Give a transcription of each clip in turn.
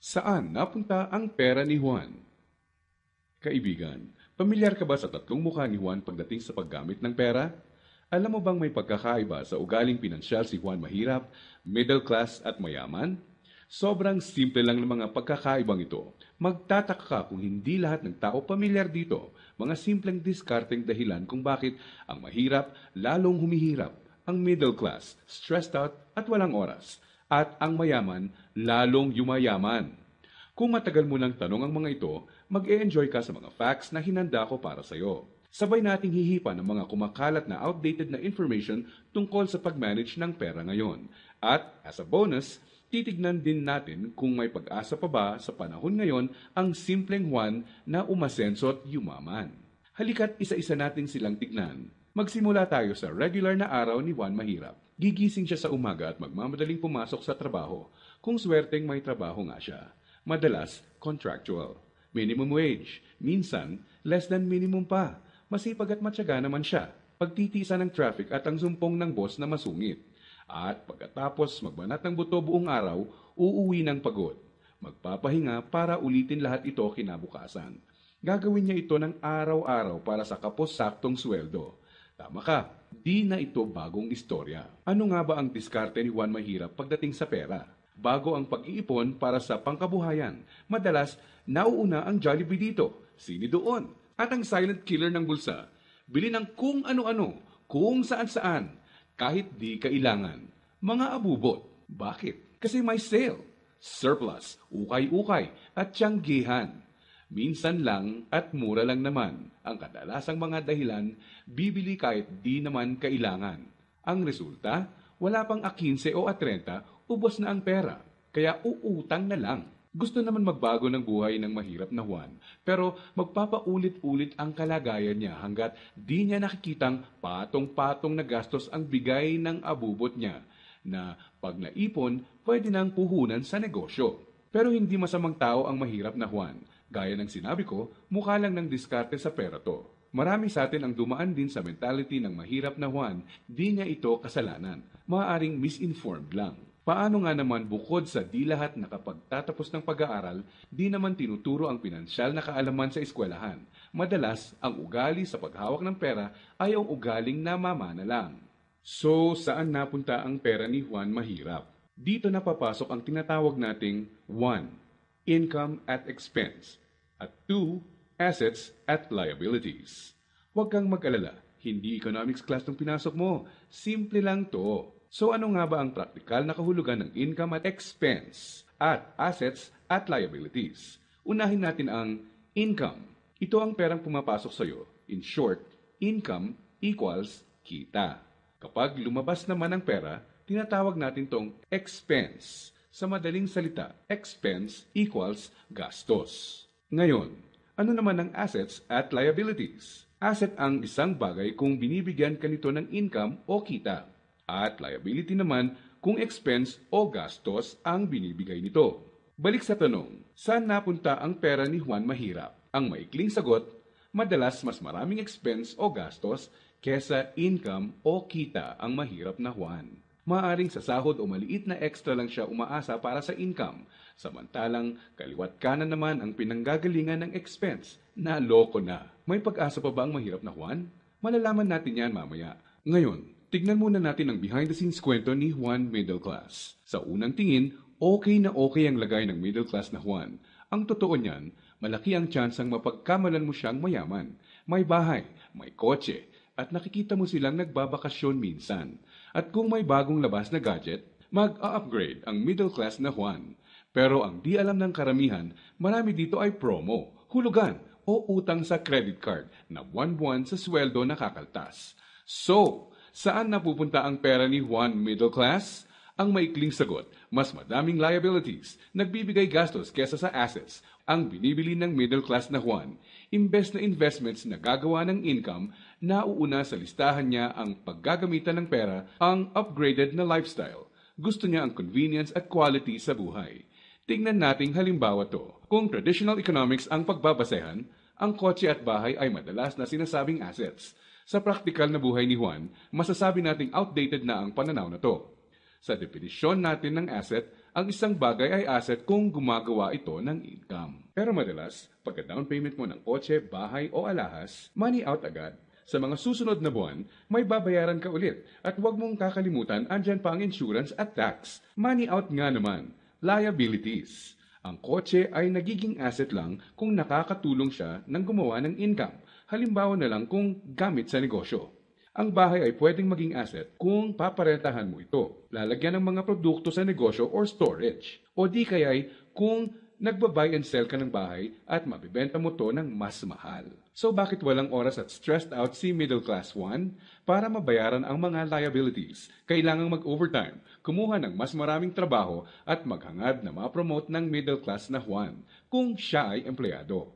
Saan napunta ang pera ni Juan? Kaibigan, pamilyar ka ba sa tatlong mukha ni Juan pagdating sa paggamit ng pera? Alam mo bang may pagkakaiba sa ugaling pinansyal si Juan mahirap, middle class at mayaman? Sobrang simple lang ng mga pagkakaibang ito. Magtataka ka kung hindi lahat ng tao pamilyar dito. Mga simpleng diskarteng dahilan kung bakit ang mahirap lalong humihirap, ang middle class stressed out at walang oras, at ang mayaman lalong yumayaman. Kung matagal mo nang tanong ang mga ito, mag-e-enjoy ka sa mga facts na hinanda ko para sa iyo. Sabay nating hihipan ang mga kumakalat na outdated na information tungkol sa pag-manage ng pera ngayon. At as a bonus, titignan din natin kung may pag-asa pa ba sa panahon ngayon ang simpleng Juan na umasenso at yumaman. Halika't isa-isa natin silang tignan. Magsimula tayo sa regular na araw ni Juan Mahirap. Gigising siya sa umaga at magmamadaling pumasok sa trabaho, kung swerteng may trabaho nga siya. Madalas, contractual. Minimum wage. Minsan, less than minimum pa. Masipag at matyaga naman siya. Pagtitiisa ng traffic at ang sumpong ng boss na masungit. At pagkatapos magbanat ng buto buong araw, uuwi ng pagod. Magpapahinga para ulitin lahat ito kinabukasan. Gagawin niya ito ng araw-araw para sa kapos-saktong sweldo. Tama ka, di na ito bagong istorya. Ano nga ba ang diskarte ni Juan Mahirap pagdating sa pera? Bago ang pag-iipon para sa pangkabuhayan, madalas nauuna ang Jollibee dito, sini doon, at ang silent killer ng bulsa. Bili ng kung ano-ano, kung saan-saan, kahit di kailangan. Mga abubot. Bakit? Kasi may sale, surplus, ukay-ukay, at tiyanggihan. Minsan lang at mura lang naman. Ang kadalasang mga dahilan, bibili kahit di naman kailangan. Ang resulta, wala pang A15 o A30, ubos na ang pera. Kaya uutang na lang. Gusto naman magbago ng buhay ng mahirap na Juan, pero magpapaulit-ulit ang kalagayan niya hanggat di niya nakikitang patong-patong na gastos ang bigay ng abubot niya, na pag naipon, pwede nang puhunan sa negosyo. Pero hindi masamang tao ang mahirap na Juan. Gaya ng sinabi ko, mukha lang ng diskarte sa pera to. Marami sa atin ang dumaan din sa mentality ng mahirap na Juan, di niya ito kasalanan. Maaaring misinformed lang. Paano nga naman bukod sa di lahat nakapagtatapos ng pag-aaral, di naman tinuturo ang pinansyal na kaalaman sa eskwelahan. Madalas, ang ugali sa paghawak ng pera ay ang ugaling namamana lang. So, saan napunta ang pera ni Juan Mahirap? Dito na papasok ang tinatawag nating 1. Income at expense. At 2. Assets at liabilities. Huwag kang mag-alala, hindi economics class ng pinasok mo. Simple lang to. So ano nga ba ang praktikal na kahulugan ng income at expense at assets at liabilities? Unahin natin ang income. Ito ang perang pumapasok sa iyo. In short, income equals kita. Kapag lumabas naman ang pera, tinatawag natin tong expense. Sa madaling salita, expense equals gastos. Ngayon, ano naman ang assets at liabilities? Asset ang isang bagay kung binibigyan ka nito ng income o kita. At liability naman kung expense o gastos ang binibigay nito. Balik sa tanong, saan napunta ang pera ni Juan Mahirap? Ang maikling sagot, madalas mas maraming expense o gastos kesa income o kita ang mahirap na Juan. Maaring sa sahod o maliit na extra lang siya umaasa para sa income, samantalang kaliwat kanan naman ang pinanggagalingan ng expense. Naloko na. May pag-asa pa ba ang mahirap na Juan? Malalaman natin yan mamaya. Ngayon, tignan muna natin ang behind-the-scenes kwento ni Juan Middle Class. Sa unang tingin, okay na okay ang lagay ng middle class na Juan. Ang totoo niyan, malaki ang tsansang mapagkamalan mo siyang mayaman. May bahay, may kotse, at nakikita mo silang nagbabakasyon minsan. At kung may bagong labas na gadget, mag-a-upgrade ang middle class na Juan. Pero ang di alam ng karamihan, marami dito ay promo, hulugan o utang sa credit card na buwan-buwan sa sweldo na kakaltas. So, saan napupunta ang pera ni Juan Middle Class? Ang maikling sagot, mas madaming liabilities, nagbibigay gastos kesa sa assets, ang binibili ng middle class na Juan. Imbes na investments na gagawa ng income, nauuna sa listahan niya ang paggagamitan ng pera, ang upgraded na lifestyle. Gusto niya ang convenience at quality sa buhay. Tingnan nating halimbawa to. Kung traditional economics ang pagbabasehan, ang kotse at bahay ay madalas na sinasabing assets. Sa praktikal na buhay ni Juan, masasabi nating outdated na ang pananaw na to. Sa definisyon natin ng asset, ang isang bagay ay asset kung gumagawa ito ng income. Pero madalas, pagka down payment mo ng kotse, bahay o alahas, money out agad. Sa mga susunod na buwan, may babayaran ka ulit at huwag mong kakalimutan andyan pa ang insurance at tax. Money out nga naman, liabilities. Ang kotse ay nagiging asset lang kung nakakatulong siya ng gumawa ng income. Halimbawa na lang kung gamit sa negosyo. Ang bahay ay pwedeng maging asset kung paparentahan mo ito, lalagyan ng mga produkto sa negosyo or storage. O di kaya'y kung nagba-buy and sell ka ng bahay at mabibenta mo to ng mas mahal. So bakit walang oras at stressed out si Middle Class 1? Para mabayaran ang mga liabilities, kailangang mag-overtime, kumuha ng mas maraming trabaho at maghangad na ma-promote ng middle class na Juan kung siya ay empleyado.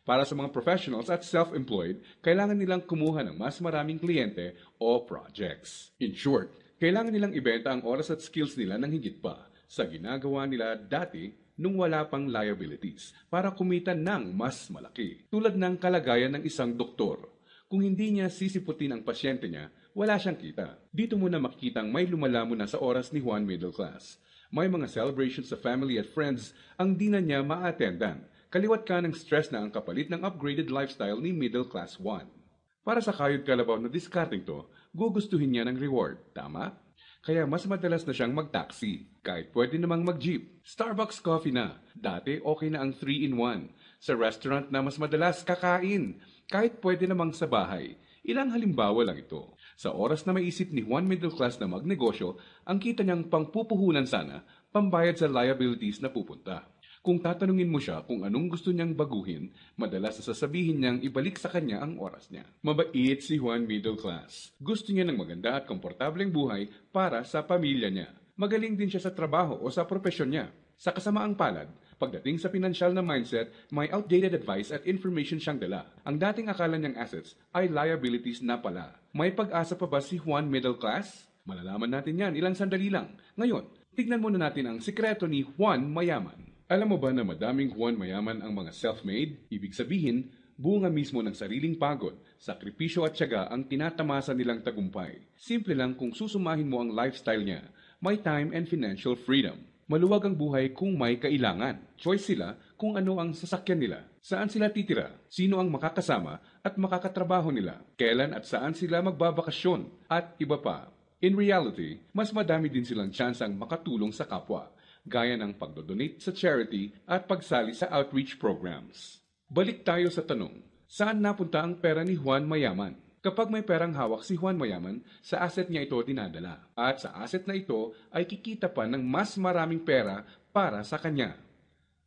Para sa mga professionals at self-employed, kailangan nilang kumuha ng mas maraming kliyente o projects. In short, kailangan nilang ibenta ang oras at skills nila ng higit pa sa ginagawa nila dati nung wala pang liabilities para kumita ng mas malaki. Tulad ng kalagayan ng isang doktor. Kung hindi niya sisiputin ang pasyente niya, wala siyang kita. Dito mo na makikitang may lumala mo na sa oras ni Juan Middle Class. May mga celebrations sa family at friends ang di na niya ma-attendan. Kaliwat ka ng stress na ang kapalit ng upgraded lifestyle ni Middle Class 1. Para sa kayod kalabaw na discarding to, gugustuhin niya ng reward, tama? Kaya mas madalas na siyang mag-taxi, kahit pwede namang mag-jeep. Starbucks coffee na, dati okay na ang 3-in-1. Sa restaurant na mas madalas kakain, kahit pwede namang sa bahay. Ilang halimbawa lang ito. Sa oras na maisip ni Juan Middle Class na magnegosyo, ang kita niyang pangpupuhunan sana, pambayad sa liabilities na pupunta. Kung tatanungin mo siya kung anong gusto niyang baguhin, madalas sasabihin niyang ibalik sa kanya ang oras niya. Mabait si Juan Middle Class. Gusto niya ng maganda at komportableng buhay para sa pamilya niya. Magaling din siya sa trabaho o sa propesyon niya. Sa kasamaang palad, pagdating sa pinansyal na mindset, may outdated advice at information siyang dala. Ang dating akala niyang assets ay liabilities na pala. May pag-asa pa ba si Juan Middle Class? Malalaman natin yan ilang sandali lang. Ngayon, tignan muna natin ang sikreto ni Juan Mayaman. Alam mo ba na madaming Juan Mayaman ang mga self-made? Ibig sabihin, bunga mismo ng sariling pagod, sakripisyo at tiyaga ang tinatamasa nilang tagumpay. Simple lang kung susumahin mo ang lifestyle niya, may time and financial freedom. Maluwag ang buhay kung may kailangan. Choice sila kung ano ang sasakyan nila, saan sila titira, sino ang makakasama at makakatrabaho nila, kailan at saan sila magbabakasyon, at iba pa. In reality, mas madami din silang tsansang makatulong sa kapwa, gaya ng pagdodonate sa charity at pagsali sa outreach programs. Balik tayo sa tanong, saan napunta ang pera ni Juan Mayaman? Kapag may perang hawak si Juan Mayaman, sa asset niya ito dinadala. At sa asset na ito ay kikita pa ng mas maraming pera para sa kanya.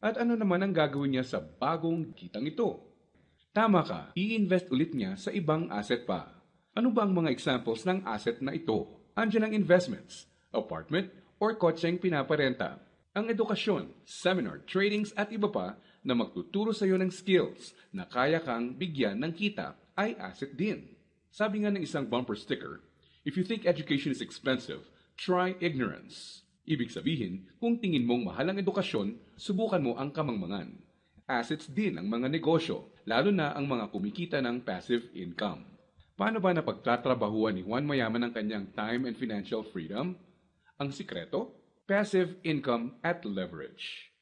At ano naman ang gagawin niya sa bagong kitang ito? Tama ka, i-invest ulit niya sa ibang asset pa. Ano ba ang mga examples ng asset na ito? Andiyan ang investments, apartment, or kotseng pinaparenta. Ang edukasyon, seminar, tradings at iba pa na magtuturo sa iyo ng skills na kaya kang bigyan ng kita ay asset din. Sabi nga ng isang bumper sticker, if you think education is expensive, try ignorance. Ibig sabihin, kung tingin mong mahal ang edukasyon, subukan mo ang kamangmangan. Assets din ang mga negosyo, lalo na ang mga kumikita ng passive income. Paano ba napagtatrabahuan ni Juan Mayaman ang kanyang time and financial freedom? Ang sikreto? Passive income at leverage.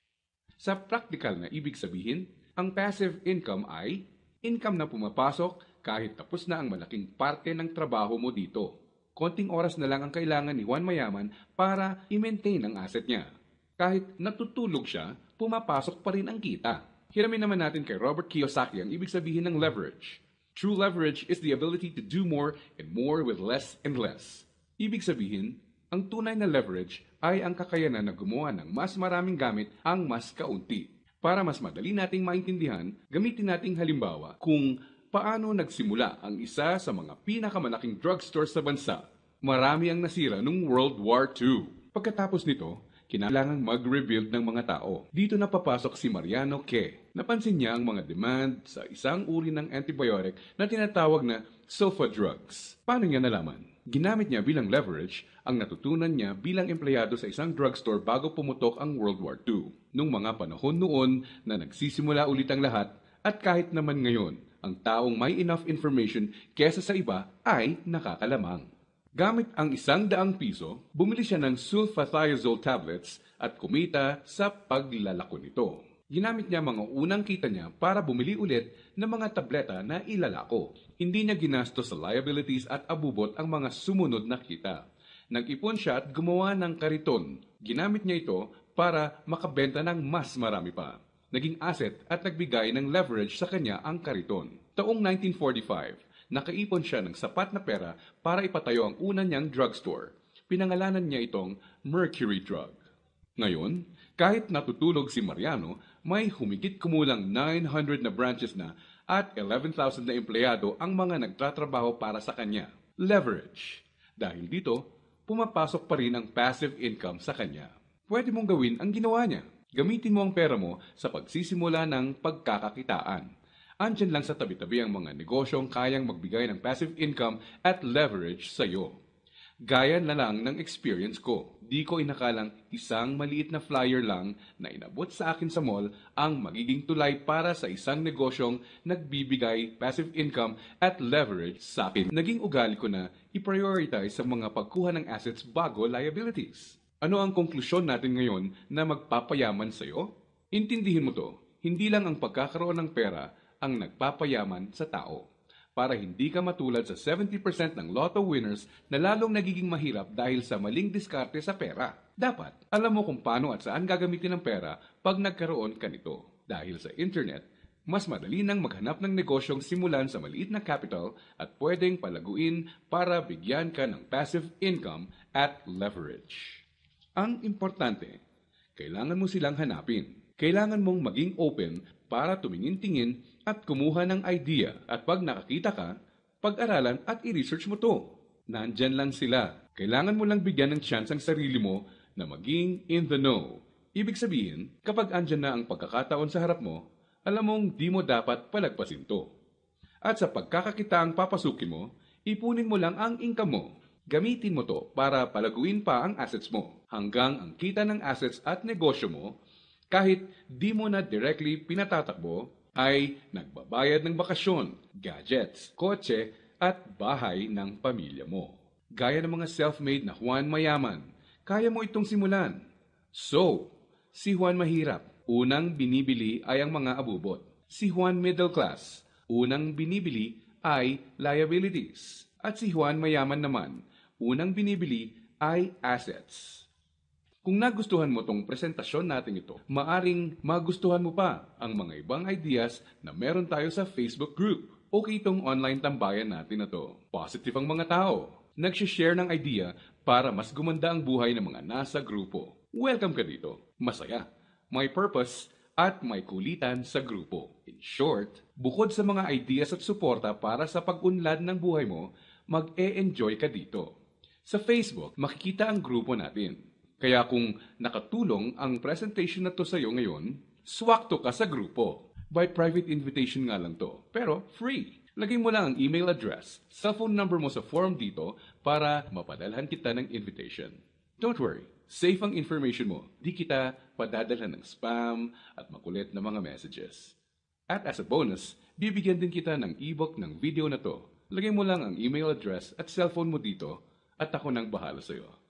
Sa practical na ibig sabihin, ang passive income ay income na pumapasok kahit tapos na ang malaking parte ng trabaho mo dito. Konting oras na lang ang kailangan ni Juan Mayaman para i-maintain ang asset niya. Kahit natutulog siya, pumapasok pa rin ang kita. Hiramin naman natin kay Robert Kiyosaki ang ibig sabihin ng leverage. True leverage is the ability to do more and more with less and less. Ibig sabihin, ang tunay na leverage ay ang kakayanan na gumawa ng mas maraming gamit ang mas kaunti. Para mas madali nating maintindihan, gamitin nating halimbawa kung paano nagsimula ang isa sa mga pinakamalaking drugstore sa bansa. Marami ang nasira noong World War II. Pagkatapos nito, kinailangang mag-rebuild ng mga tao. Dito na papasok si Mariano K. Napansin niya ang mga demand sa isang uri ng antibiotic na tinatawag na sulfa drugs. Paano niya nalaman? Ginamit niya bilang leverage ang natutunan niya bilang empleyado sa isang drugstore bago pumutok ang World War II. Nung mga panahon noon na nagsisimula ulit ang lahat at kahit naman ngayon, ang taong may enough information kesa sa iba ay nakakalamang. Gamit ang ₱100, bumili siya ng sulfathiazole tablets at kumita sa paglalako nito. Ginamit niya mga unang kita niya para bumili ulit ng mga tableta na ilalako. Hindi niya ginastos sa liabilities at abubot ang mga sumunod na kita. Nag-ipon siya at gumawa ng kariton. Ginamit niya ito para makabenta ng mas marami pa. Naging asset at nagbigay ng leverage sa kanya ang kariton. Taong 1945, nakaipon siya ng sapat na pera para ipatayo ang una niyang drugstore. Pinangalanan niya itong Mercury Drug. Ngayon, kahit natutulog si Mariano, may humigit kumulang 900 na branches na at 11,000 na empleyado ang mga nagtatrabaho para sa kanya. Leverage. Dahil dito, pumapasok pa rin ang passive income sa kanya. Pwede mong gawin ang ginawa niya. Gamitin mo ang pera mo sa pagsisimula ng pagkakakitaan. Andyan lang sa tabi-tabi ang mga negosyong kayang magbigay ng passive income at leverage sa iyo. Gaya na lang ng experience ko. Di ko inakalang isang maliit na flyer lang na inabot sa akin sa mall ang magiging tulay para sa isang negosyong nagbibigay passive income at leverage sa akin. Naging ugali ko na i-prioritize sa mga pagkuha ng assets bago liabilities. Ano ang konklusyon natin ngayon na magpapayaman sa iyo? Intindihin mo to, hindi lang ang pagkakaroon ng pera ang nagpapayaman sa tao. Para hindi ka matulad sa 70% ng lotto winners na lalong nagiging mahirap dahil sa maling diskarte sa pera. Dapat, alam mo kung paano at saan gagamitin ang pera pag nagkaroon ka nito. Dahil sa internet, mas madali nang maghanap ng negosyong simulan sa maliit na capital at pwedeng palaguin para bigyan ka ng passive income at leverage. Ang importante, kailangan mo silang hanapin. Kailangan mong maging open para tumingin-tingin at kumuha ng idea at pag nakakita ka, pag-aralan at i-research mo to. Nandyan lang sila. Kailangan mo lang bigyan ng chance ang sarili mo na maging in the know. Ibig sabihin, kapag andyan na ang pagkakataon sa harap mo, alam mong di mo dapat palagpasin to. At sa pagkakakitaang papasukin mo, ipunin mo lang ang income mo. Gamitin mo to para palaguin pa ang assets mo hanggang ang kita ng assets at negosyo mo kahit di mo na directly pinatatakbo ay nagbabayad ng bakasyon, gadgets, kotse at bahay ng pamilya mo. Gaya ng mga self-made na Juan Mayaman, kaya mo itong simulan. So, si Juan Mahirap, unang binibili ay ang mga abubot. Si Juan Middle Class, unang binibili ay liabilities. At si Juan Mayaman naman, unang binibili ay assets. Kung nagustuhan mo tong presentasyon natin ito, maaring magustuhan mo pa ang mga ibang ideas na meron tayo sa Facebook group. Okay itong online tambayan natin na to. Positive ang mga tao. Nagsishare ng idea para mas gumanda ang buhay ng mga nasa grupo. Welcome ka dito. Masaya, may purpose, at may kulitan sa grupo. In short, bukod sa mga ideas at suporta para sa pag-unlad ng buhay mo, mag-e-enjoy ka dito. Sa Facebook, makikita ang grupo natin. Kaya kung nakatulong ang presentation na to sa iyo ngayon, swakto ka sa grupo. By private invitation nga lang to, pero free. Lagay mo lang ang email address, cellphone number mo sa form dito para mapadalhan kita ng invitation. Don't worry, safe ang information mo. Di kita padadalhan ng spam at makulit na mga messages. At as a bonus, bibigyan din kita ng ebook ng video na to. Lagay mo lang ang email address at cellphone mo dito at ako nang bahala sa iyo.